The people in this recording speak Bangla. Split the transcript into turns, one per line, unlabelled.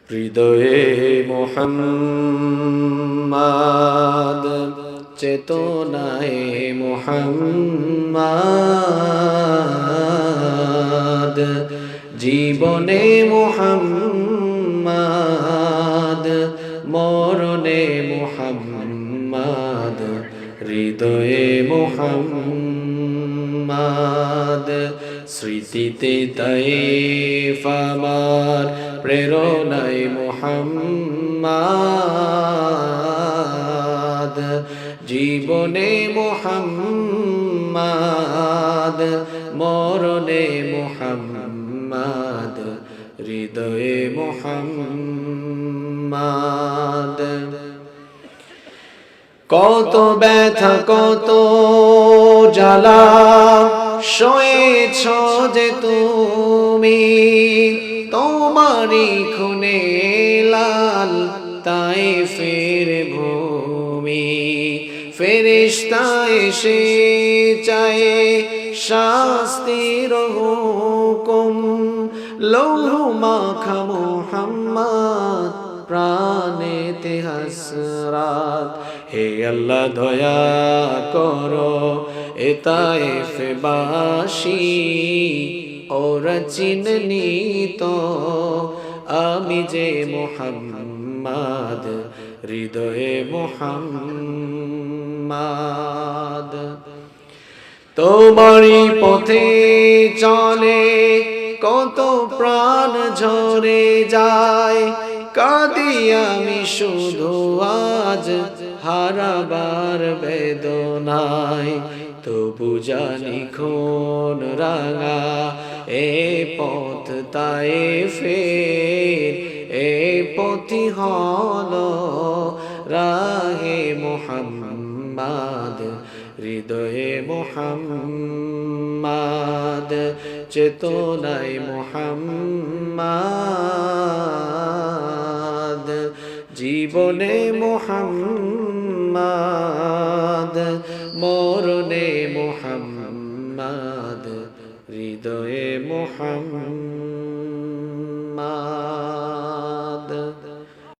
হৃদয়ে মুহাম্মাদ, চেতনায় মুহাম্মাদ, জীবনে মুহাম্মাদ, মরণে মুহাম্মাদ, হৃদয়ে মুহাম্মাদ। স্মৃতিতে তাইফ আমার, প্রেরণায় মুহাম্মাদ, জীবনে মুহাম্মাদ, মরণে মুহাম্মাদ, হৃদয়ে মুহাম্মাদ। কত ব্যথা কত জ্বালা সয়েছ যে তুমি, তোমারই খুনে লাল তায়েফের ভূমি। ফেরেশতা এসে চায় শাস্তির হুকুম, লৌহ মাখা মুহাম্মদ, প্রাণেতে হাসরাত। হে আল্লাহ দয়া করো এ তায়েফবাসী, ওরা চিননি তো আমি যে মুহাম্মাদ, হৃদয়ে মুহাম্মাদ। তোমারই পথে চলে কত প্রাণ ঝরে যায়, কাঁদি আমি শুধু আজ হারাবার বেদনায়। তবু জানি খুন রাঙা এ পথ তায়েফের, এ পথই হলো রাহে মুহাম্মাদ, হৃদয়ে মুহাম্মাদ, চেতনায় মুহাম্মাদ, জীবনে মুহাম্মাদ, মরণে মুহাম্মাদ, হৃদয়ে মুহাম্মাদ।